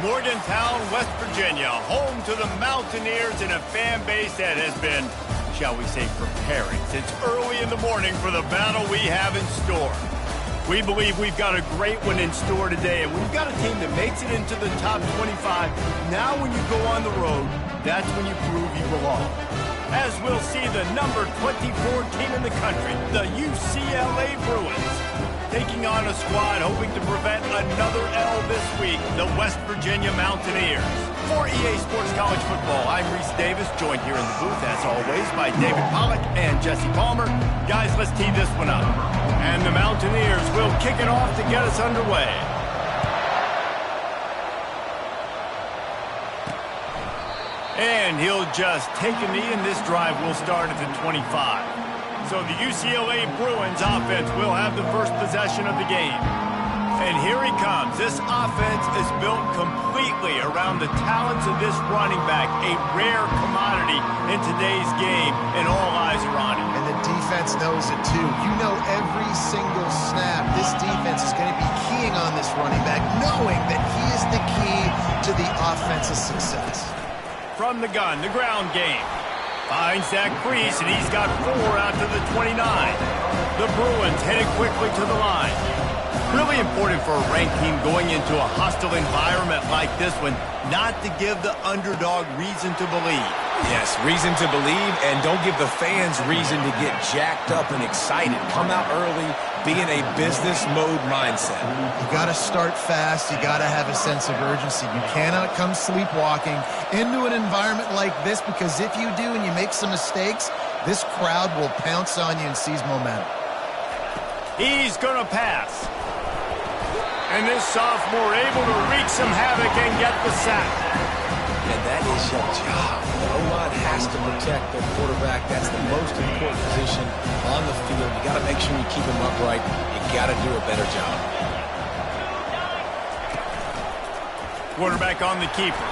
Morgantown, West Virginia, home to the Mountaineers and a fan base that has been, shall we say, preparing since early in the morning for the battle we have in store. We believe we've got a great one in store today, and when you've got a team that makes it into the top 25, now when you go on the road, that's when you prove you belong. As we'll see the number 24 team in the country, the UCLA Bruins, taking on a squad hoping to prevent another L this week, the West Virginia Mountaineers. For EA Sports College Football, I'm Reese Davis, joined here in the booth, as always, by David Pollack and Jesse Palmer. Guys, let's tee this one up. And the Mountaineers will kick it off to get us underway. And he'll just take a knee, and this drive will start at the 25. So the UCLA Bruins offense will have the first possession of the game. And here he comes. This offense is built completely around the talents of this running back, a rare commodity in today's game, and all eyes are on him. And the defense knows it too. You know every single snap, this defense is going to be keying on this running back, knowing that he is the key to the offense's success. From the gun, the ground game. Finds that crease, and he's got 4 out to the 29. The Bruins headed quickly to the line. Really important for a ranked team going into a hostile environment like this one, not to give the underdog reason to believe. Yes, reason to believe, and don't give the fans reason to get jacked up and excited. Come out early, be in a business mode mindset. You got to start fast. You got to have a sense of urgency. You cannot come sleepwalking into an environment like this, because if you do and you make some mistakes, this crowd will pounce on you and seize momentum. He's going to pass. And this sophomore able to wreak some havoc and get the sack. And that is your job. The O-line has to protect their quarterback. That's the most important position on the field. You got to make sure you keep him upright. You got to do a better job. Quarterback on the keeper.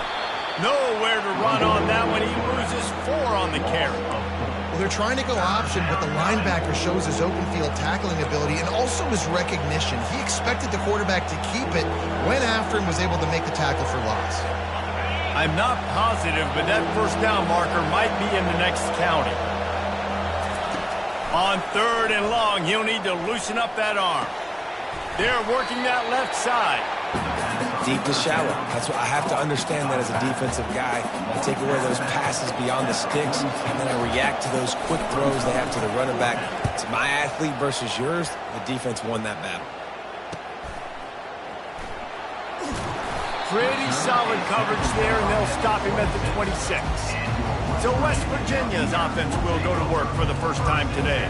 Nowhere to run on that one. He loses 4 on the carry. Well, they're trying to go option, but the linebacker shows his open field tackling ability and also his recognition. He expected the quarterback to keep it, went after him, was able to make the tackle for loss. I'm not positive, but that first down marker might be in the next county. On 3rd and long, he'll need to loosen up that arm. They're working that left side. Deep to shallow. That's what I have to understand that as a defensive guy. I take away those passes beyond the sticks, and then I react to those quick throws they have to the running back. It's my athlete versus yours. The defense won that battle. Pretty solid coverage there, and they'll stop him at the 26. So West Virginia's offense will go to work for the first time today.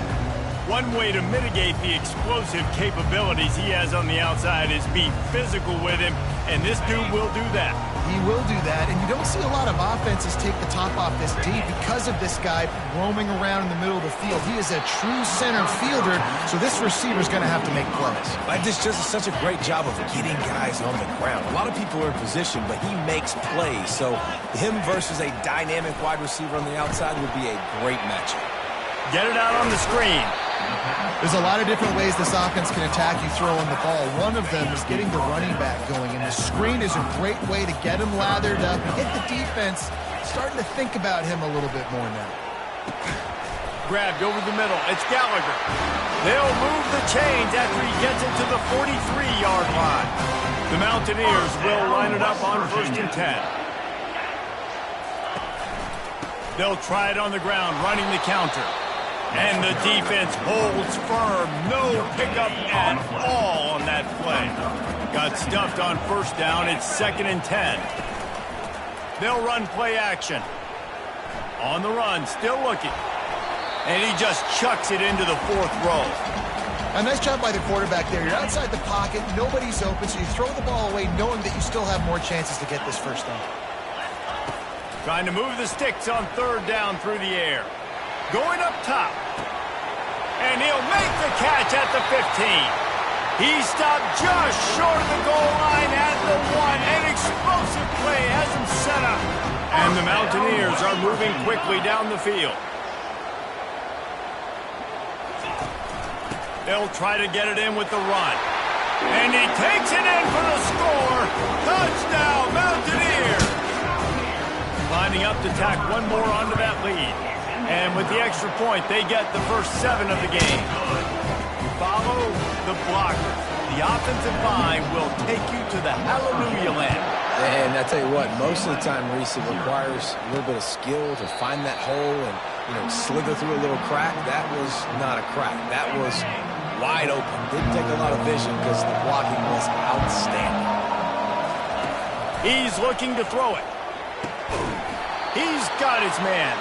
One way to mitigate the explosive capabilities he has on the outside is be physical with him, and this dude will do that. He will do that, and you don't see a lot of offenses take the top off this D because of this guy roaming around in the middle of the field. He is a true center fielder, so this receiver's going to have to make plays. But this just such a great job of getting guys on the ground. A lot of people are in position, but he makes plays, so him versus a dynamic wide receiver on the outside would be a great matchup. Get it out on the screen. There's a lot of different ways this offense can attack you throwing the ball. One of them is getting the running back going, and the screen is a great way to get him lathered up and get the defense starting to think about him a little bit more now. Grabbed over the middle. It's Gallagher. They'll move the chains after he gets it to the 43-yard line. The Mountaineers will line it up on 1st and 10. They'll try it on the ground, running the counter. And the defense holds firm. No pickup at all on that play. Got stuffed on 1st down. It's 2nd and 10. They'll run play action. On the run, still looking. And he just chucks it into the 4th row. A nice job by the quarterback there. You're outside the pocket. Nobody's open, so you throw the ball away knowing that you still have more chances to get this first down. Trying to move the sticks on 3rd down through the air. Going up top. And he'll make the catch at the 15. He stopped just short of the goal line at the 1. An explosive play has him set up. And the Mountaineers are moving quickly down the field. They'll try to get it in with the run. And he takes it in for the score. Touchdown, Mountaineers! to tack one more onto that lead. And with the extra point, they get the first 7 of the game. Follow the blocker. The offensive line will take you to the hallelujah land. And I tell you what, most of the time, Reese, it requires a little bit of skill to find that hole and, slither through a little crack. That was not a crack. That was wide open. Didn't take a lot of vision because the blocking was outstanding. He's looking to throw it. He's got his man.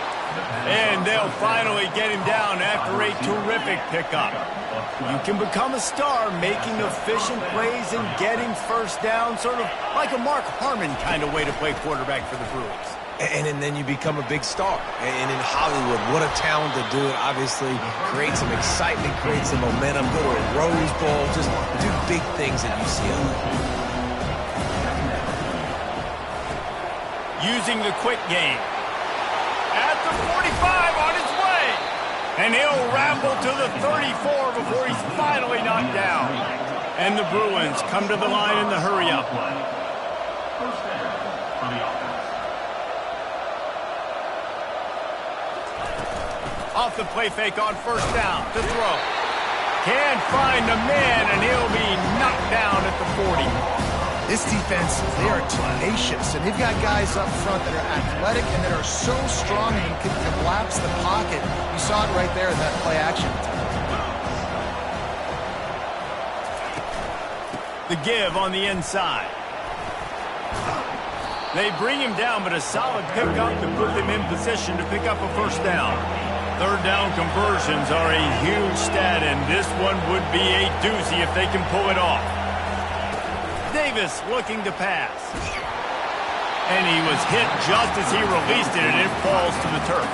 And they'll finally get him down after a terrific pickup. You can become a star making efficient plays and getting first down, sort of like a Mark Harmon kind of way to play quarterback for the Brewers. And then you become a big star. And in Hollywood, what a talent to do it. Obviously, create some excitement, create some momentum, go to a Rose Bowl, just do big things at UCLA. Using the quick game. At the 45 on his way. And he'll ramble to the 34 before he's finally knocked down. And the Bruins come to the line in the hurry-up. Off the play fake on first down to throw. Can't find the man, and he'll be knocked down at the 40. This defense, they are tenacious, and they've got guys up front that are athletic and that are so strong and can collapse the pocket. You saw it right there in that play action. The give on the inside. They bring him down, but a solid pickup to put them in position to pick up a first down. Third down conversions are a huge stat, and this one would be a doozy if they can pull it off. Davis looking to pass. And he was hit just as he released it, and it falls to the turf.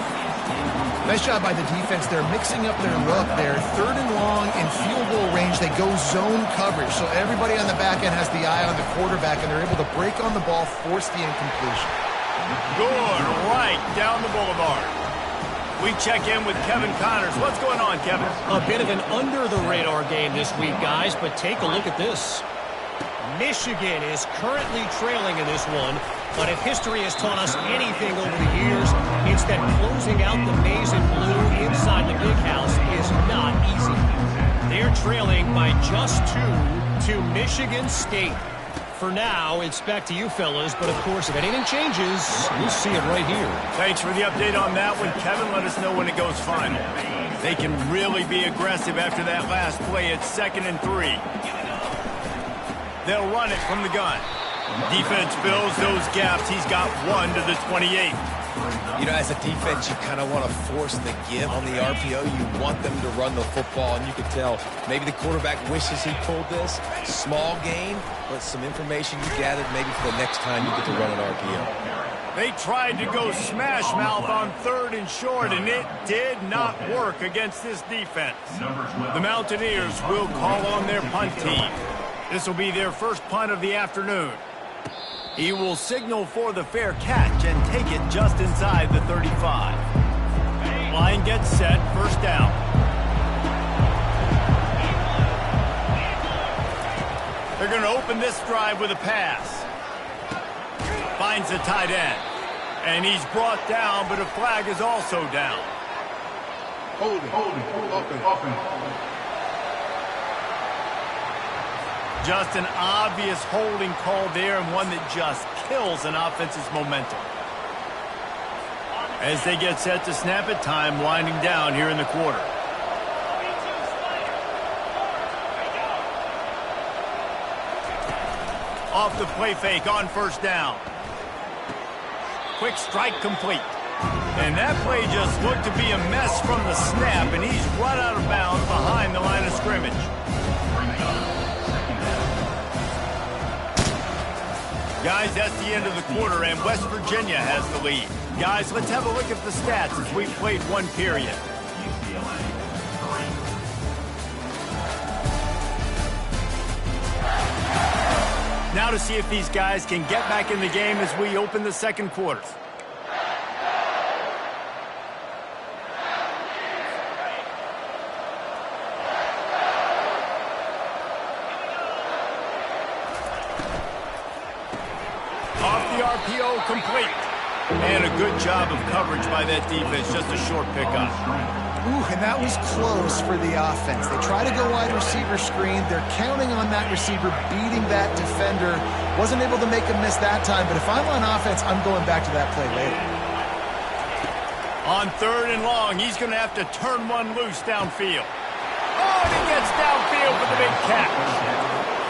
Nice job by the defense. They're mixing up their look. They're third and long in field goal range. They go zone coverage, so everybody on the back end has the eye on the quarterback, and they're able to break on the ball, force the incompletion. Good, right down the boulevard. We check in with Kevin Connors. What's going on, Kevin? A bit of an under-the-radar game this week, guys, but take a look at this. Michigan is currently trailing in this one, but if history has taught us anything over the years, it's that closing out the maize and blue inside the big house is not easy. They're trailing by just 2 to Michigan State. For now, it's back to you fellas, but of course, if anything changes, we'll see it right here. Thanks for the update on that one, Kevin. Let us know when it goes final. They can really be aggressive after that last play at 2nd and 3. They'll run it from the gun. Defense fills those gaps. He's got 1 to the 28. As a defense, you kind of want to force the give on the RPO. You want them to run the football, and you can tell maybe the quarterback wishes he pulled this. Small gain, but some information you gathered maybe for the next time you get to run an RPO. They tried to go smash mouth on 3rd and short, and it did not work against this defense. The Mountaineers will call on their punt team. This will be their first punt of the afternoon. He will signal for the fair catch and take it just inside the 35. Line gets set, first down. They're going to open this drive with a pass. Finds the tight end. And he's brought down, but a flag is also down. Holding, offense. Just an obvious holding call there, and one that just kills an offense's momentum. As they get set to snap it, time winding down here in the quarter. Off the play fake on first down. Quick strike complete. And that play just looked to be a mess from the snap, and he's run out of bounds behind the line of scrimmage. Guys, that's the end of the quarter, and West Virginia has the lead. Guys, let's have a look at the stats as we've played one period. Now to see if these guys can get back in the game as we open the second quarter. Off the RPO, complete. And a good job of coverage by that defense, just a short pickup. Ooh, and that was close for the offense. They try to go wide receiver screen. They're counting on that receiver beating that defender. Wasn't able to make a miss that time, but if I'm on offense, I'm going back to that play later. On 3rd and long, he's going to have to turn one loose downfield. Oh, and he gets downfield for the big catch.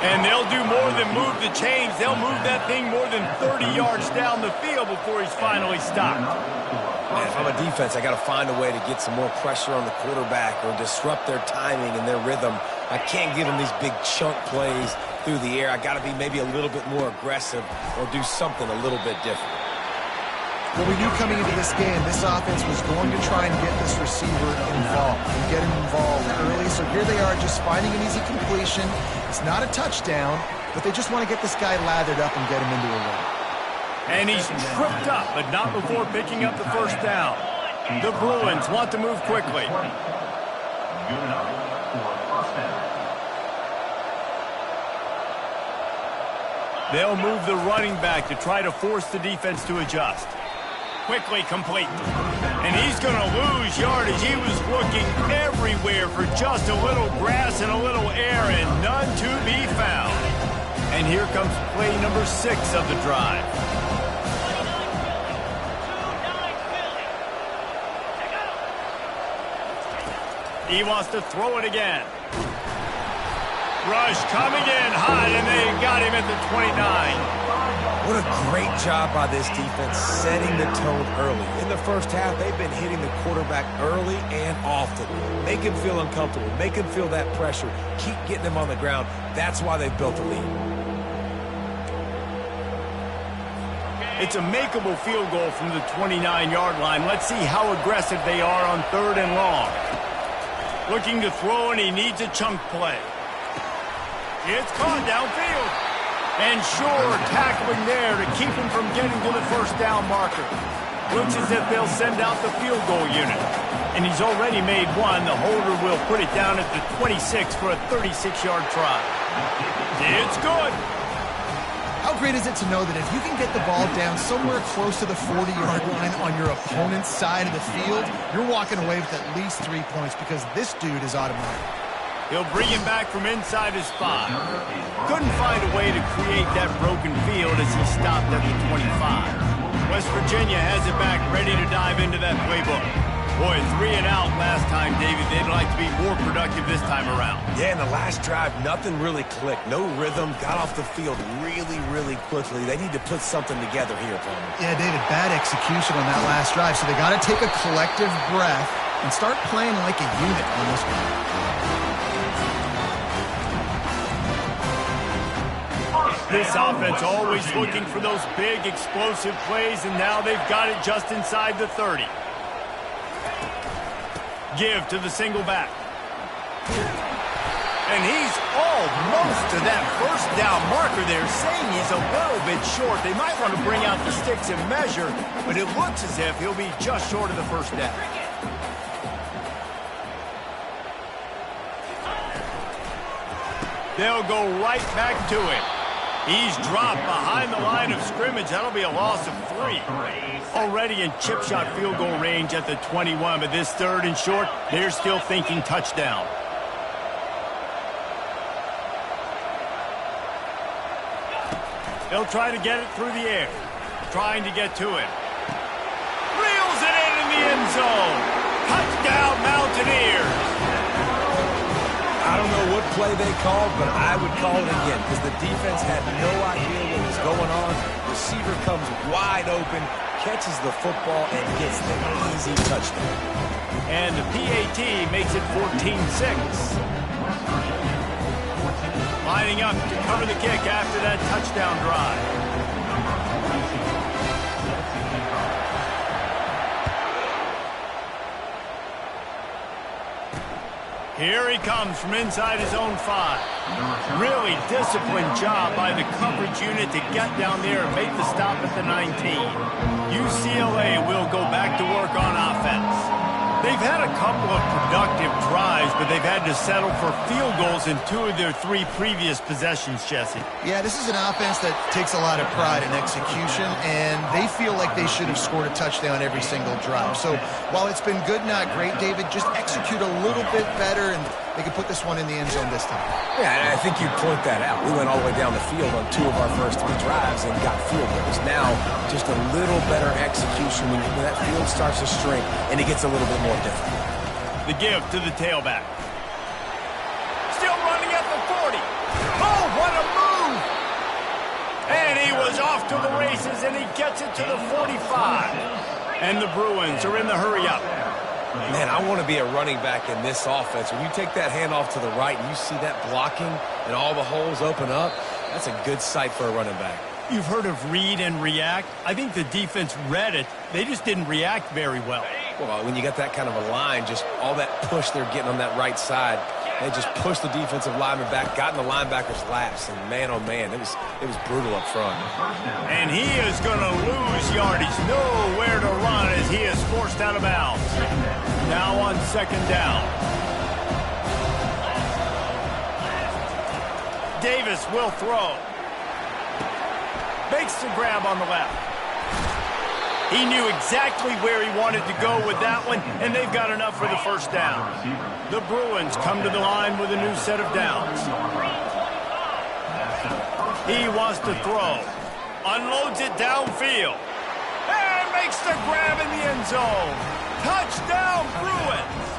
And they'll do more than move the chains. They'll move that thing more than 30 yards down the field before he's finally stopped. Man, if I'm a defense, I got to find a way to get some more pressure on the quarterback or disrupt their timing and their rhythm. I can't give them these big chunk plays through the air. I got to be maybe a little bit more aggressive or do something a little bit different. Well, we knew coming into this game, this offense was going to try and get this receiver involved and get him involved early. So here they are just finding an easy completion. It's not a touchdown, but they just want to get this guy lathered up and get him into a run. And he's tripped up, but not before picking up the first down. The Bruins want to move quickly. They'll move the running back to try to force the defense to adjust. Quickly complete. And he's going to lose yardage. He was looking everywhere for just a little grass and a little air and none to be found. And here comes play number 6 of the drive. He wants to throw it again. Rush coming in hot, and they got him at the 29. What a great job by this defense setting the tone early. In the first half, they've been hitting the quarterback early and often. Make him feel uncomfortable. Make him feel that pressure. Keep getting him on the ground. That's why they've built a lead. It's a makeable field goal from the 29-yard line. Let's see how aggressive they are on 3rd and long. Looking to throw, and he needs a chunk play. It's caught downfield. And sure, tackling there to keep him from getting to the first down marker. Looks as if they'll send out the field goal unit. And he's already made one. The holder will put it down at the 26 for a 36-yard try. It's good. How great is it to know that if you can get the ball down somewhere close to the 40-yard line on your opponent's side of the field, you're walking away with at least 3 points because this dude is automatic. He'll bring him back from inside his spot. Couldn't find a way to create that broken field as he stopped at the 25. West Virginia has it back, ready to dive into that playbook. Boy, 3 and out last time, David. They'd like to be more productive this time around. Yeah, in the last drive, nothing really clicked. No rhythm, got off the field really, really quickly. They need to put something together here, Palmer. Yeah, David, bad execution on that last drive, so they got to take a collective breath and start playing like a unit on this one. This offense always looking for those big, explosive plays, and now they've got it just inside the 30. Give to the single back. And he's almost to that first down marker there, saying he's a little bit short. They might want to bring out the sticks and measure, but it looks as if he'll be just short of the first down. They'll go right back to it. He's dropped behind the line of scrimmage. That'll be a loss of 3. Already in chip shot field goal range at the 21, but this 3rd and short, they're still thinking touchdown. They'll try to get it through the air. Trying to get to it. Reels it in the end zone. Touchdown, Mountaineers. I don't know what play they called, but I would call it again because the defense had no idea what was going on. Receiver comes wide open, catches the football, and gets the easy touchdown. And the PAT makes it 14-6. Lining up to cover the kick after that touchdown drive. Here he comes from inside his own 5. Really disciplined job by the coverage unit to get down there and make the stop at the 19. UCLA will go back to work on offense. They've had a couple of productive drives, but they've had to settle for field goals in 2 of their 3 previous possessions, Jesse. Yeah, this is an offense that takes a lot of pride in execution, and they feel like they should have scored a touchdown every single drive. So while it's been good, not great, David, just execute a little bit better, and they can put this one in the end zone this time. Yeah, and I think you point that out. We went all the way down the field on 2 of our first 3 drives and got field goals. Now, just a little better execution when that field starts to shrink and it gets a little bit more difficult. The give to the tailback. Still running at the 40. Oh, what a move! And he was off to the races, and he gets it to the 45. And the Bruins are in the hurry-up. Man, I want to be a running back in this offense. When you take that handoff to the right and you see that blocking and all the holes open up, that's a good sight for a running back. You've heard of read and react. I think the defense read it. They just didn't react very well. Well, when you got that kind of a line, just all that push they're getting on that right side, they just pushed the defensive lineman back, got in the linebacker's laps, and man, oh man, it was brutal up front. And he is going to lose yardage. Nowhere to run as he is forced out of bounds. Now on 2nd down. Davis will throw. Makes the grab on the left. He knew exactly where he wanted to go with that one, and they've got enough for the first down. The Bruins come to the line with a new set of downs. He wants to throw. Unloads it downfield. And makes the grab in the end zone. Touchdown, Bruins!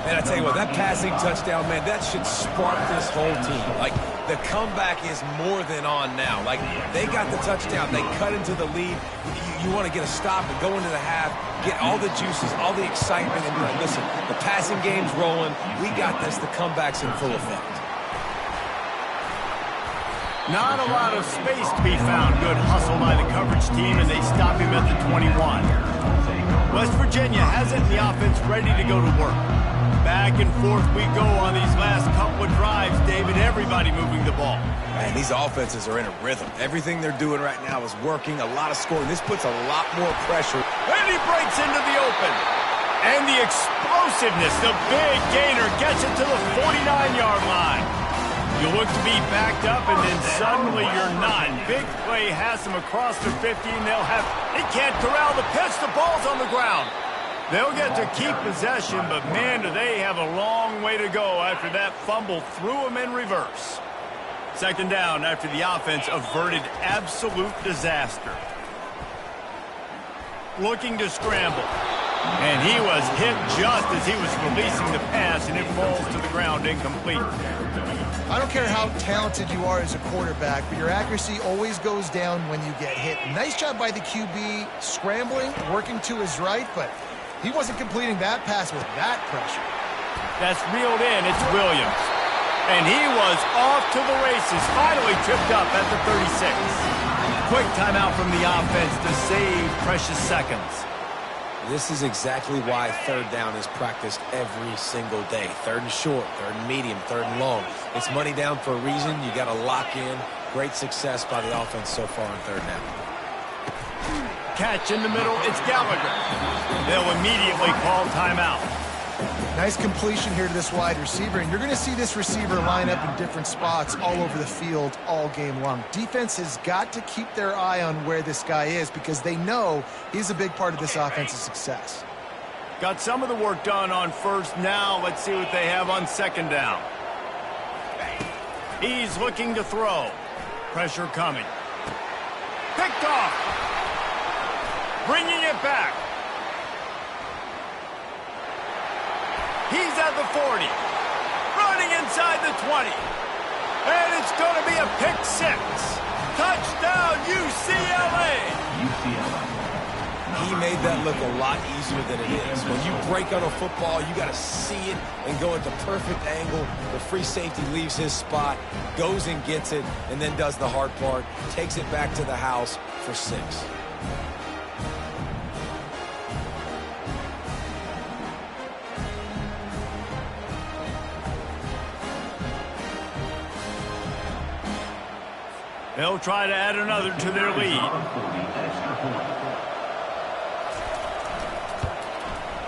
And I tell you what, that passing touchdown, man, that should spark this whole team. Like, the comeback is more than on now. Like, they got the touchdown. They cut into the lead. You want to get a stop and go into the half, get all the juices, all the excitement, and be like, listen, the passing game's rolling. We got this. The comeback's in full effect. Not a lot of space to be found. Good hustle by the coverage team, and they stop him at the 21. West Virginia has it in the offense ready to go to work. Back and forth we go on these last couple of drives, David. Everybody moving the ball. Man, these offenses are in a rhythm. Everything they're doing right now is working. A lot of scoring. This puts a lot more pressure. And he breaks into the open. And the explosiveness, the big gainer, gets it to the 49-yard line. You look to be backed up, and then suddenly you're not. Big play has them across the 50, and they can't corral the pitch. The ball's on the ground. They'll get to keep possession, but man, do they have a long way to go after that fumble threw them in reverse. 2nd down after the offense averted absolute disaster. Looking to scramble. And he was hit just as he was releasing the pass, and it falls to the ground incomplete. I don't care how talented you are as a quarterback, but your accuracy always goes down when you get hit. Nice job by the QB scrambling, working to his right, but he wasn't completing that pass with that pressure. That's reeled in. It's Williams. And he was off to the races, finally tripped up at the 36. Quick timeout from the offense to save precious seconds. This is exactly why 3rd down is practiced every single day. 3rd and short, 3rd and medium, 3rd and long. It's money down for a reason. You got to lock in. Great success by the offense so far on 3rd down. Catch in the middle. It's Gallagher. They'll immediately call timeout. Nice completion here to this wide receiver, and you're going to see this receiver line up in different spots all over the field all game long. Defense has got to keep their eye on where this guy is because they know he's a big part of this offense's success. Got some of the work done on 1st. Now let's see what they have on 2nd down. He's looking to throw. Pressure coming. Picked off. Bringing it back. He's at the 40. Running inside the 20. And it's going to be a pick 6. Touchdown, UCLA. He made that look a lot easier than it is. When you break on a football, you got to see it and go at the perfect angle. The free safety leaves his spot, goes and gets it, and then does the hard part, takes it back to the house for 6. They'll try to add another to their lead.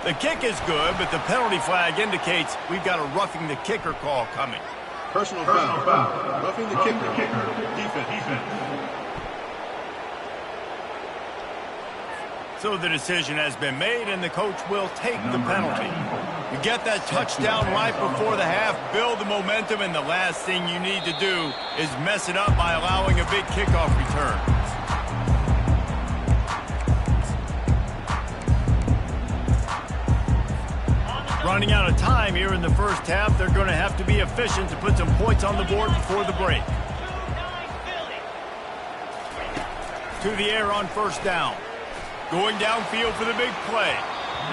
The kick is good, but the penalty flag indicates we've got a roughing the kicker call coming. Personal foul. Roughing the kicker. Defense. So the decision has been made, and the coach will take the penalty. You get that touchdown right before the half, build the momentum, and the last thing you need to do is mess it up by allowing a big kickoff return. Running out of time here in the first half, they're going to have to be efficient to put some points on the board before the break. To the air on first down. Going downfield for the big play.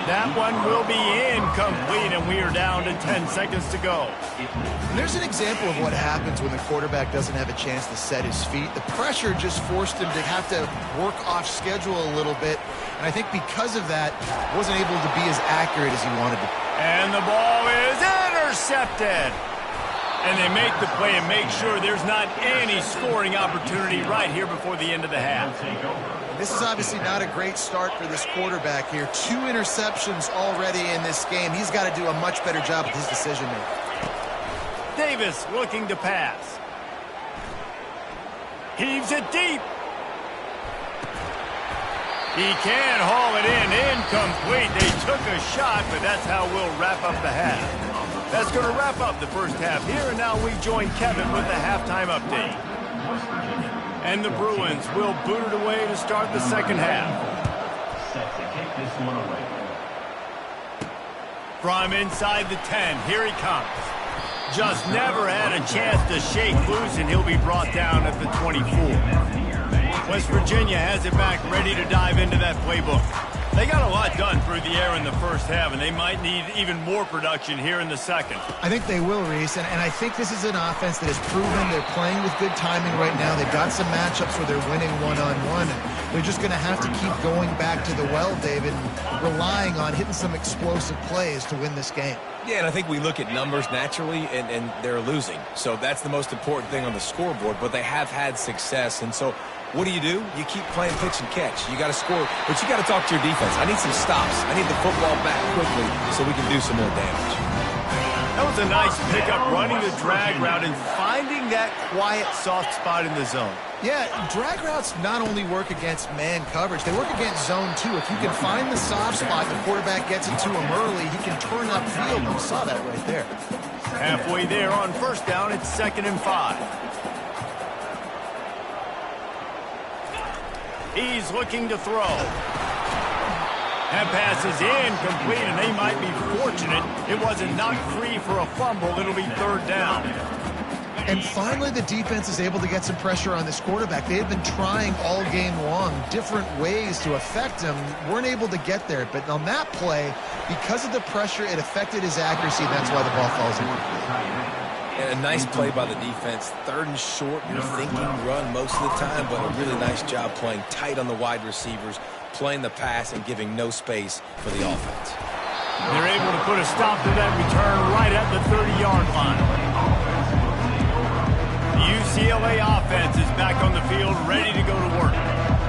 That one will be incomplete, and we are down to 10 seconds to go. And there's an example of what happens when the quarterback doesn't have a chance to set his feet. The pressure just forced him to have to work off schedule a little bit, and I think because of that, wasn't able to be as accurate as he wanted to. And the ball is intercepted. And they make the play and make sure there's not any scoring opportunity right here before the end of the half. This is obviously not a great start for this quarterback here. 2 interceptions already in this game. He's got to do a much better job with his decision-making. Davis looking to pass. Heaves it deep. He can haul it in. Incomplete. They took a shot, but that's how we'll wrap up the half. That's going to wrap up the first half here, and now we join Kevin with the halftime update. And the Bruins will boot it away to start the second half. From inside the 10, here he comes. Just never had a chance to shake loose, and he'll be brought down at the 24. West Virginia has it back, ready to dive into that playbook. They got a lot done through the air in the first half, and they might need even more production here in the second. I think they will, Reese, and I think this is an offense that has proven they're playing with good timing right now. They've got some matchups where they're winning one-on-one, and they're just going to have to keep going back to the well, David, and relying on hitting some explosive plays to win this game. Yeah, and I think we look at numbers naturally, and they're losing. So that's the most important thing on the scoreboard, but they have had success, and so what do? You keep playing pitch and catch. You got to score, but you got to talk to your defense. I need some stops. I need the football back quickly so we can do some more damage. That was a nice pickup, running the drag route and finding that quiet, soft spot in the zone. Yeah, drag routes not only work against man coverage, they work against zone too. If you can find the soft spot, the quarterback gets it to him early, he can turn upfield. You saw that right there. Halfway there on first down, it's 2nd and 5. He's looking to throw. That pass is incomplete, and they might be fortunate it wasn't knocked free for a fumble. It'll be 3rd down. And finally, the defense is able to get some pressure on this quarterback. They had been trying all game long different ways to affect him. Weren't able to get there. But on that play, because of the pressure, it affected his accuracy. That's why the ball falls in. And a nice play by the defense. 3rd and short, you're thinking run most of the time, but a really nice job playing tight on the wide receivers, playing the pass, and giving no space for the offense. They're able to put a stop to that return right at the 30-yard line. The UCLA offense is back on the field, ready to go to work.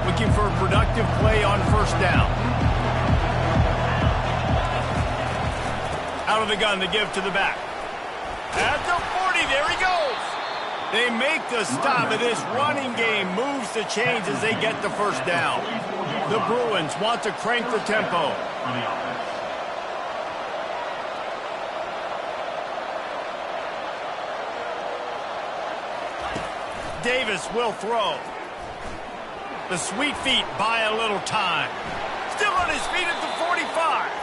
Looking for a productive play on first down. Out of the gun to give to the back. At the 40, there he goes. They make the stop, and this running game moves the chains as they get the first down. The Bruins want to crank the tempo. Davis will throw. The sweet feet buy a little time. Still on his feet at the 45.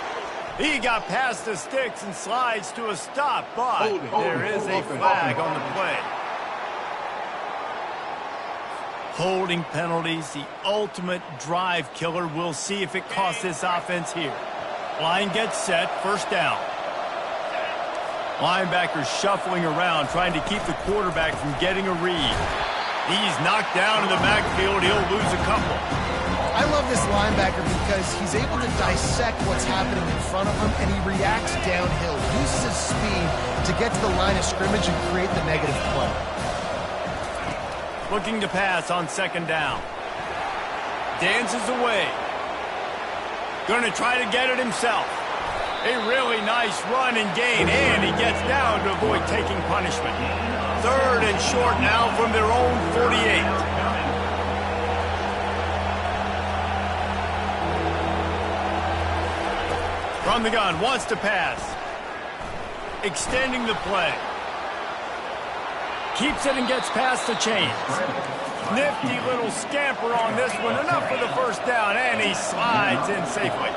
He got past the sticks and slides to a stop, but there is a flag on the play. Holding penalties, the ultimate drive killer. We'll see if it costs this offense here. Line gets set, first down. Linebackers shuffling around, trying to keep the quarterback from getting a read. He's knocked down in the backfield. He'll lose a couple. I love this linebacker because he's able to dissect what's happening in front of him, and he reacts downhill. Uses his speed to get to the line of scrimmage and create the negative play. Looking to pass on 2nd down. Dances away. Going to try to get it himself. A really nice run and gain, and he gets down to avoid taking punishment. 3rd and short now from their own 48. From the gun, wants to pass. Extending the play. Keeps it and gets past the chains. Nifty little scamper on this one. Enough for the first down, and he slides in safely.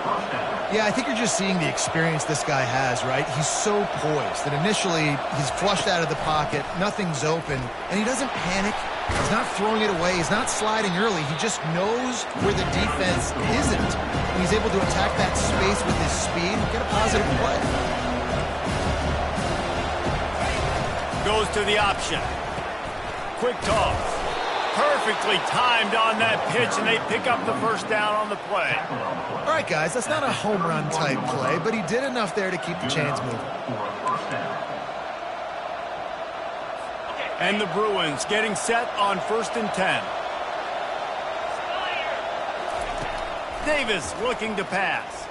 Yeah, I think you're just seeing the experience this guy has, right? He's so poised that initially he's flushed out of the pocket, nothing's open, and he doesn't panic. He's not throwing it away. He's not sliding early. He just knows where the defense isn't. And he's able to attack that space with his speed and get a positive play. Goes to the option. Quick toss. Perfectly timed on that pitch, and they pick up the first down on the play. All right, guys, that's not a home run type play, but he did enough there to keep the chains moving. And the Bruins getting set on 1st and 10. Davis looking to pass.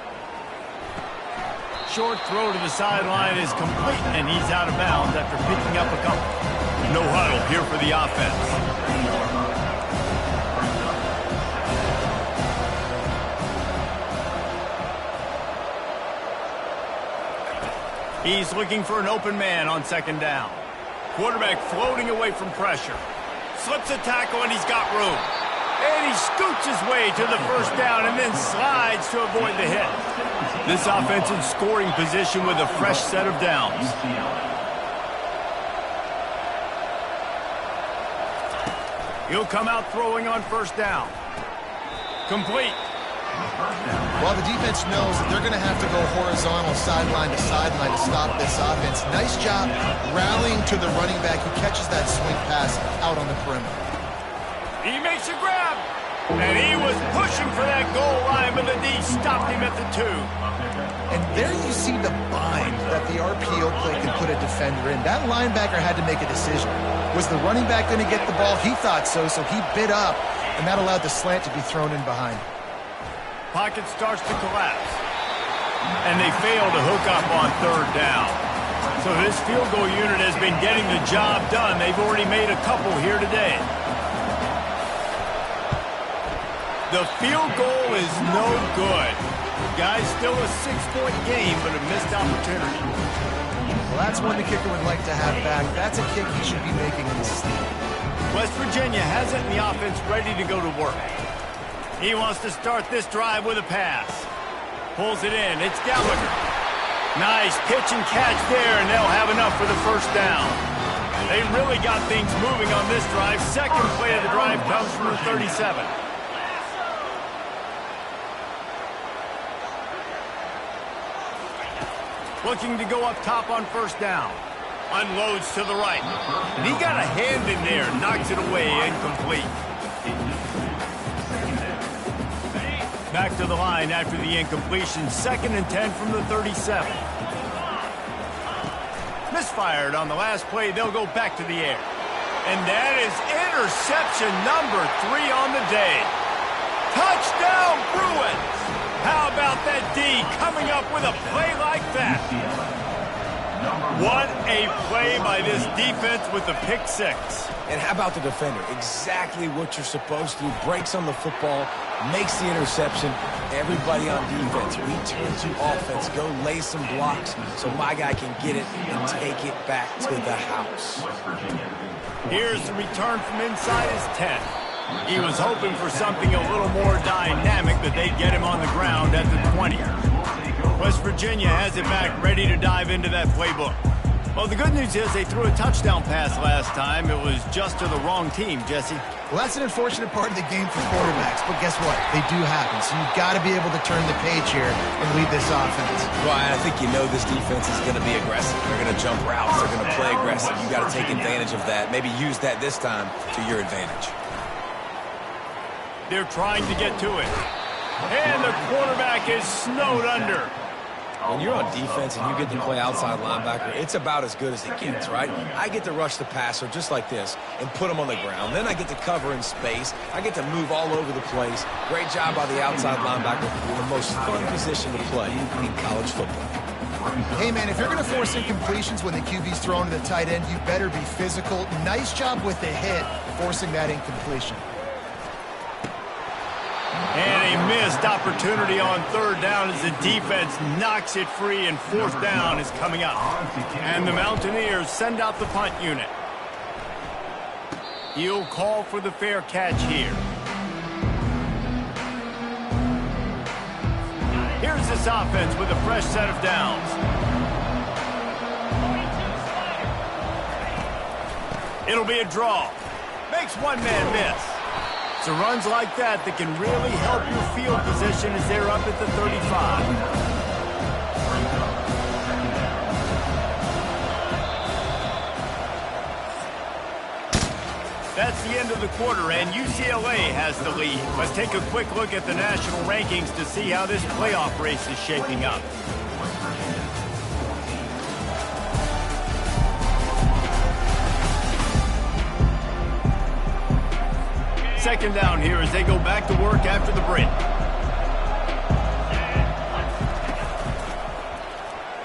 Short throw to the sideline is complete, and he's out of bounds after picking up a couple. No huddle here for the offense. He's looking for an open man on 2nd down. Quarterback floating away from pressure. Slips a tackle, and he's got room. And he scoots his way to the first down and then slides to avoid the hit. This offense in scoring position with a fresh set of downs. He'll come out throwing on 1st down. Complete. Well, the defense knows that they're going to have to go horizontal sideline to stop this offense. Nice job rallying to the running back who catches that swing pass out on the perimeter. He makes a grab, and he was pushing for that goal line, but the D stopped him at the 2. And there you see the bind that the RPO play can put a defender in. That linebacker had to make a decision. Was the running back going to get the ball? He thought so, so he bid up, and that allowed the slant to be thrown in behind. Pocket starts to collapse, and they fail to hook up on 3rd down. So this field goal unit has been getting the job done. They've already made a couple here today. The field goal is no good. Guys, still a 6-point game, but a missed opportunity. Well, that's one the kicker would like to have back. That's a kick he should be making in the steal. West Virginia has it in the offense ready to go to work. He wants to start this drive with a pass. Pulls it in. It's Gallagher. Nice pitch and catch there, and they'll have enough for the first down. They really got things moving on this drive. 2nd play of the drive comes from the 37. Looking to go up top on 1st down. Unloads to the right. And he got a hand in there. Knocks it away. Incomplete. Back to the line after the incompletion. 2nd and 10 from the 37. Misfired on the last play. They'll go back to the air. And that is interception number 3 on the day. Touchdown, Bruins! How about that D coming up with a play like that? What a play by this defense with the pick 6. And how about the defender? Exactly what you're supposed to do. Breaks on the football, makes the interception. Everybody on defense, return to offense. Go lay some blocks so my guy can get it and take it back to the house. Here's the return from inside his 10. He was hoping for something a little more dynamic, but they get him on the ground at the 20. West Virginia has it back, ready to dive into that playbook. Well, the good news is they threw a touchdown pass last time. It was just to the wrong team, Jesse. Well, that's an unfortunate part of the game for quarterbacks, but guess what? They do happen, so you've got to be able to turn the page here and lead this offense. Ryan, I think you know this defense is going to be aggressive. They're going to jump routes. They're going to play aggressive. You've got to take advantage of that. Maybe use that this time to your advantage. They're trying to get to it. And the quarterback is snowed under. When you're on defense and you get to play outside linebacker, it's about as good as it gets, right? I get to rush the passer just like this and put him on the ground. Then I get to cover in space. I get to move all over the place. Great job by the outside linebacker. The most fun position to play in college football. Hey, man, if you're going to force incompletions when the QB's throwing to the tight end, you better be physical. Nice job with the hit, forcing that incompletion. And a missed opportunity on third down as the defense knocks it free, and fourth down is coming up. And the Mountaineers send out the punt unit. He'll call for the fair catch here. Here's this offense with a fresh set of downs. It'll be a draw. Makes one man miss. It's the runs like that that can really help your field position as they're up at the 35. That's the end of the quarter, and UCLA has the lead. Let's take a quick look at the national rankings to see how this playoff race is shaping up. Second down here as they go back to work after the break.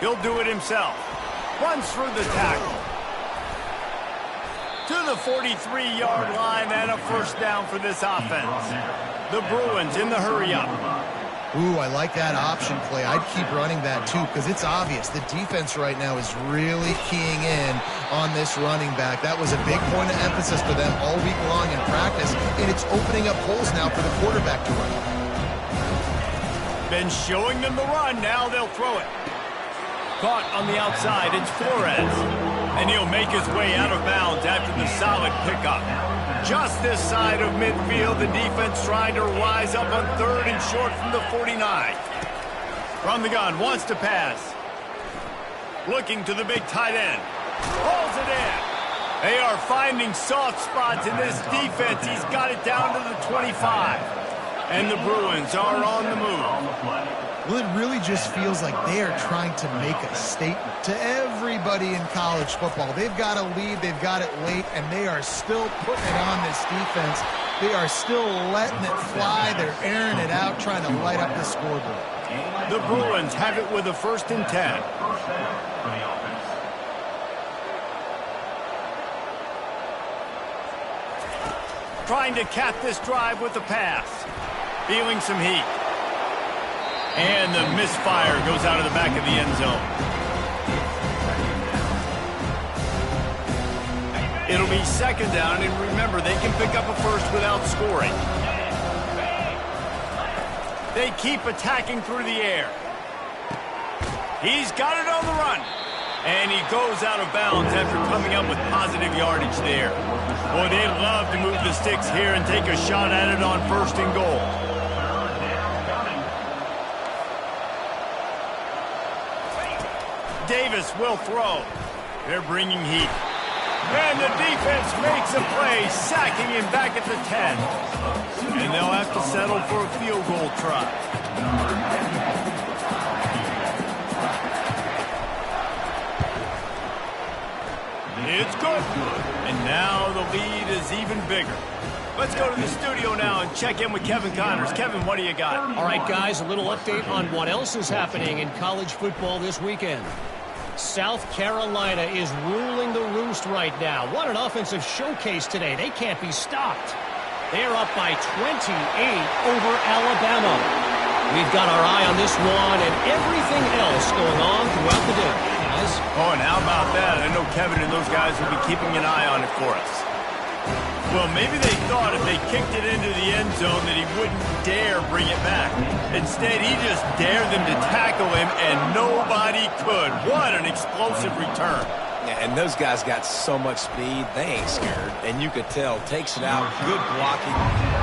He'll do it himself. Runs through the tackle. To the 43-yard line and a first down for this offense. The Bruins in the hurry-up. Ooh, I like that option play. I'd keep running that, too, because it's obvious. The defense right now is really keying in on this running back. That was a big point of emphasis for them all week long in practice, and it's opening up holes now for the quarterback to run. Been showing them the run. Now they'll throw it. Caught on the outside. It's Flores. And he'll make his way out of bounds after the solid pickup. Just this side of midfield, the defense trying to rise up on third and short from the 49. From the gun, wants to pass. Looking to the big tight end. Pulls it in. They are finding soft spots in this defense. He's got it down to the 25. And the Bruins are on the move. Well, it really just feels like they are trying to make a statement to everybody in college football. They've got a lead, they've got it late, and they are still putting it on this defense. They are still letting it fly. They're airing it out, trying to light up the scoreboard. The Bruins have it with a 1st and 10. Trying to cap this drive with a pass. Feeling some heat. And the misfire goes out of the back of the end zone. It'll be second down, and remember, they can pick up a first without scoring. They keep attacking through the air. He's got it on the run. And he goes out of bounds after coming up with positive yardage there. Boy, they'd love to move the sticks here and take a shot at it on 1st and goal. Davis will throw. They're bringing heat. And the defense makes a play, sacking him back at the 10. And they'll have to settle for a field goal try. It's good. And now the lead is even bigger. Let's go to the studio now and check in with Kevin Connors. Kevin, what do you got? All right, guys, a little update on what else is happening in college football this weekend. South Carolina is ruling the roost right now. What an offensive showcase today. They can't be stopped. They're up by 28 over Alabama. We've got our eye on this one and everything else going on throughout the day, guys. Oh, and how about that? I know Kevin and those guys will be keeping an eye on it for us. Well, maybe they thought if they kicked it into the end zone that he wouldn't dare bring it back. Instead, he just dared them to tackle him, and nobody could. What an explosive return. Yeah, and those guys got so much speed, they ain't scared. And you could tell, takes it out, good blocking,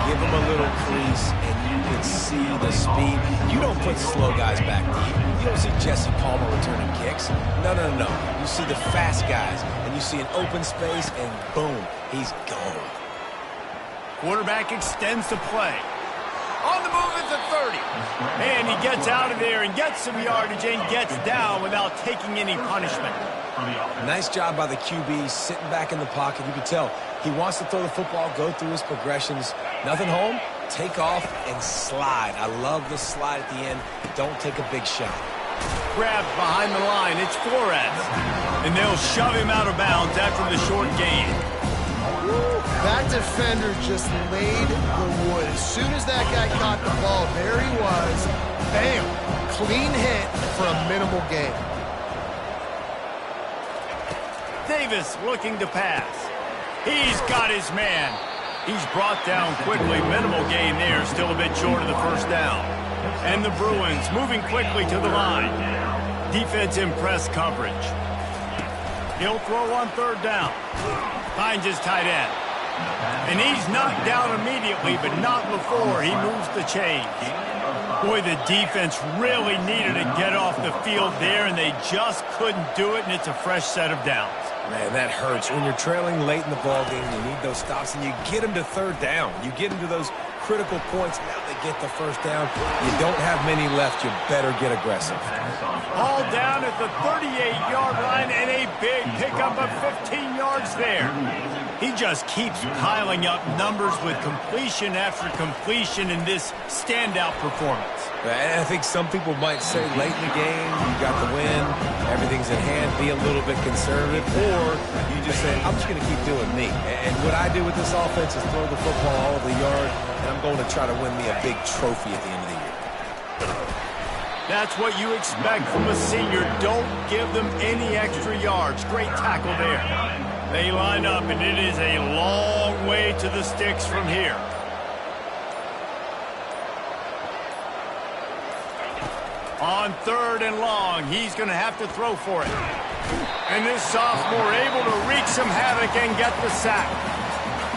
give him a little crease, and you could see the speed. You don't put slow guys back deep. You don't see Jesse Palmer returning kicks. No. You see the fast guys, and you see an open space, and boom, he's gone. Quarterback extends the play. On the move at the 30. And he gets out of there and gets some yardage and gets down without taking any punishment. Nice job by the QB, sitting back in the pocket. You can tell he wants to throw the football, go through his progressions. Nothing home, take off and slide. I love the slide at the end. Don't take a big shot. Grabbed behind the line. It's Flores. And they'll shove him out of bounds after the short gain. That defender just laid the wood. As soon as that guy caught the ball, there he was. Bam! Clean hit for a minimal gain. Davis looking to pass. He's got his man. He's brought down quickly. Minimal gain there. Still a bit short of the first down. And the Bruins moving quickly to the line. Defense in press coverage. He'll throw on third down. Finds his tight end. And he's knocked down immediately, but not before he moves the chains. Boy, the defense really needed to get off the field there, and they just couldn't do it, and it's a fresh set of downs. Man, that hurts. When you're trailing late in the ballgame, you need those stops, and you get them to third down. You get them to those critical points. Now they get the first down. You don't have many left. You better get aggressive. All down at the 38-yard line, and a big pickup of 15 yards there. He just keeps piling up numbers with completion after completion in this standout performance. And I think some people might say late in the game, you got the win, everything's in hand, be a little bit conservative, or you just say, I'm just going to keep doing me. And what I do with this offense is throw the football all over the yard, and I'm going to try to win me a big trophy at the end of the year. That's what you expect from a senior. Don't give them any extra yards. Great tackle there. They line up, and it is a long way to the sticks from here. On third and long, he's going to have to throw for it. And this sophomore able to wreak some havoc and get the sack.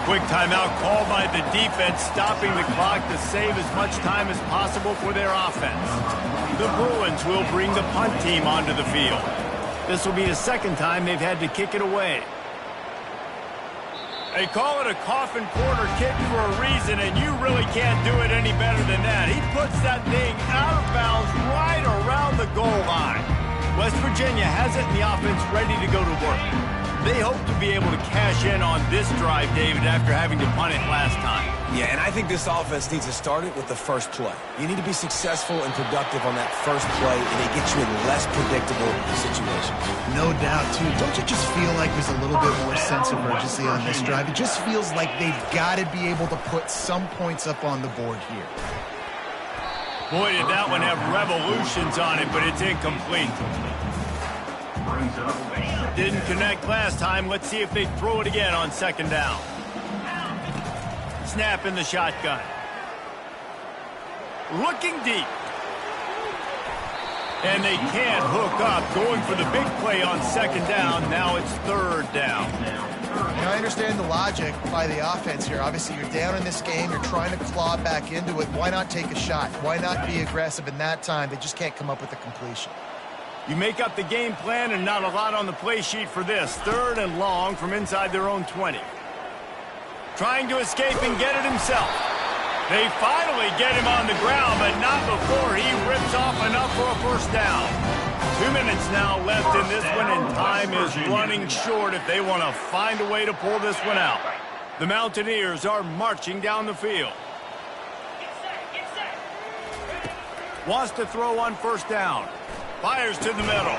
Quick timeout called by the defense, stopping the clock to save as much time as possible for their offense. The Bruins will bring the punt team onto the field. This will be the second time they've had to kick it away. They call it a coffin corner kick for a reason, and you really can't do it any better than that. He puts that thing out of bounds right around the goal line. West Virginia has it, and the offense ready to go to work. They hope to be able to cash in on this drive, David, after having to punt it last time. Yeah, and I think this offense needs to start it with the first play. You need to be successful and productive on that first play, and it gets you in less predictable situations. No doubt, too. Don't you just feel like there's a little bit more sense of urgency on this drive? It just feels like they've got to be able to put some points up on the board here. Boy, did that one have revolutions on it, but it's incomplete. Didn't connect last time. Let's see if they throw it again on second down. Snap in the shotgun. Looking deep. And they can't hook up. Going for the big play on second down. Now it's third down. Now, I understand the logic by the offense here. Obviously, you're down in this game. You're trying to claw back into it. Why not take a shot? Why not be aggressive in that time? They just can't come up with a completion. You make up the game plan and not a lot on the play sheet for this. Third and long from inside their own 20. Trying to escape and get it himself. They finally get him on the ground, but not before he rips off enough for a first down. 2 minutes now left in this one, and time is running short if they want to find a way to pull this one out. The Mountaineers are marching down the field. Wants to throw on first down. Fires to the middle.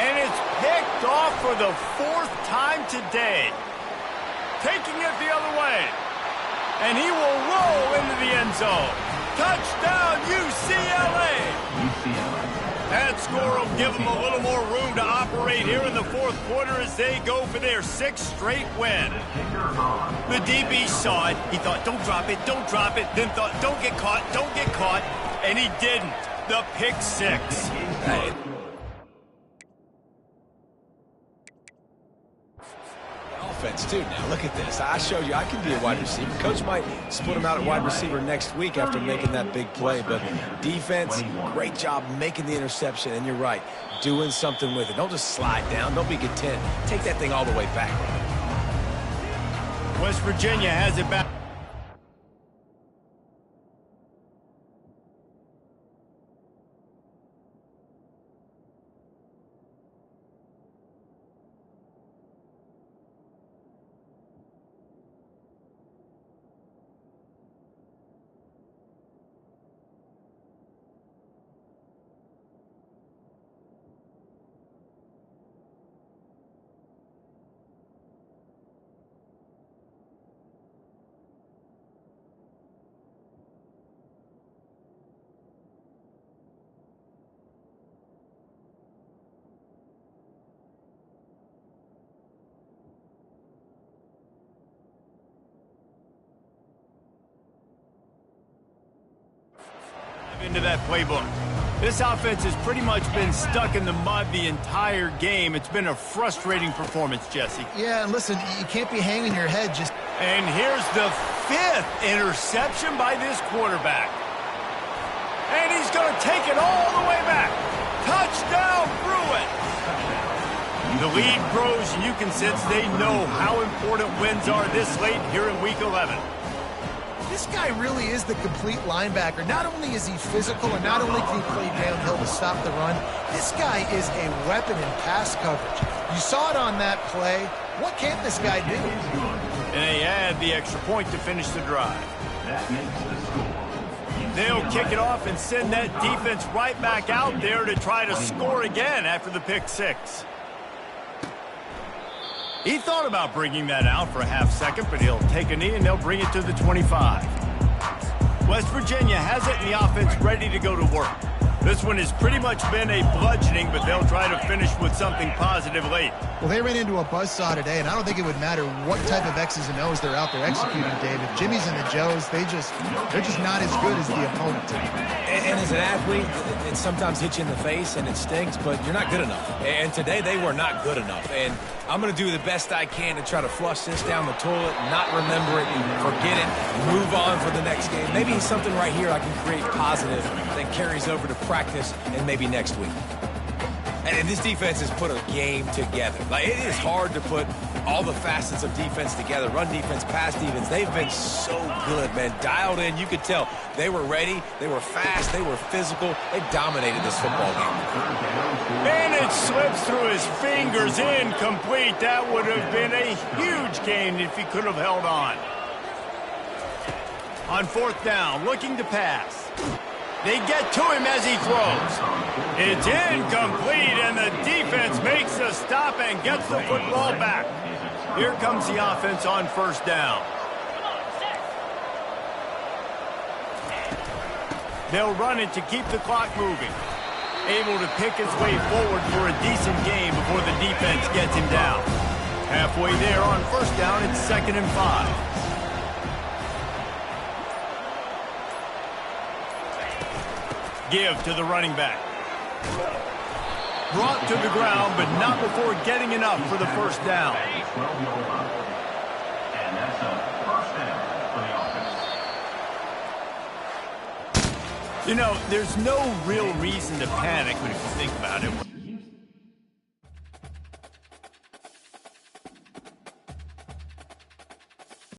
And it's picked off for the fourth time today. Taking it the other way. And he will roll into the end zone. Touchdown, UCLA! That score will give them a little more room to operate here in the fourth quarter as they go for their sixth straight win. The DB saw it. He thought, don't drop it, don't drop it. Then thought, don't get caught, don't get caught. And he didn't. The pick six. Offense, too. Now, look at this. I showed you I can be a wide receiver. Coach might split him out at wide receiver next week after making that big play. But defense, great job making the interception. And you're right, doing something with it. Don't just slide down. Don't be content. Take that thing all the way back. West Virginia has it back. Into that playbook. This offense has pretty much been stuck in the mud the entire game. It's been a frustrating performance, Jesse. Yeah, and listen, you can't be hanging your head just... And here's the 5th interception by this quarterback. And he's going to take it all the way back. Touchdown, Bruin! The lead grows, and you can sense they know how important wins are this late here in Week 11. This guy really is the complete linebacker. Not only is he physical, and not only can he play downhill to stop the run, this guy is a weapon in pass coverage. You saw it on that play. What can't this guy do? And they add the extra point to finish the drive. That makes the score. They'll kick it off and send that defense right back out there to try to score again after the pick 6. He thought about bringing that out for a half second, but he'll take a knee and they'll bring it to the 25. West Virginia has it in the offense ready to go to work. This one has pretty much been a bludgeoning, but they'll try to finish with something positive late. Well, they ran into a buzzsaw today, and I don't think it would matter what type of X's and O's they're out there executing, David. Jimmy's and the Joes, they're just not as good as the opponent today. And as an athlete, it sometimes hits you in the face and it stinks, but you're not good enough. And today they were not good enough. And I'm going to do the best I can to try to flush this down the toilet, not remember it, forget it, move on for the next game. Maybe something right here I can create positive that carries over to practice and maybe next week. And this defense has put a game together. Like, it is hard to put all the facets of defense together. Run defense, pass defense. They've been so good, man. Dialed in. You could tell they were ready. They were fast. They were physical. They dominated this football game. And it slips through his fingers. Incomplete. That would have been a huge gain if he could have held on. On 4th down, looking to pass. They get to him as he throws. It's incomplete, and the defense makes a stop and gets the football back. Here comes the offense on 1st down. They'll run it to keep the clock moving. Able to pick his way forward for a decent game before the defense gets him down. Halfway there on 1st down, it's 2nd and 5. Give to the running back. Brought to the ground, but not before getting enough for the 1st down. And that's a 1st down for the offense. You know, there's no real reason to panic, but if you think about it,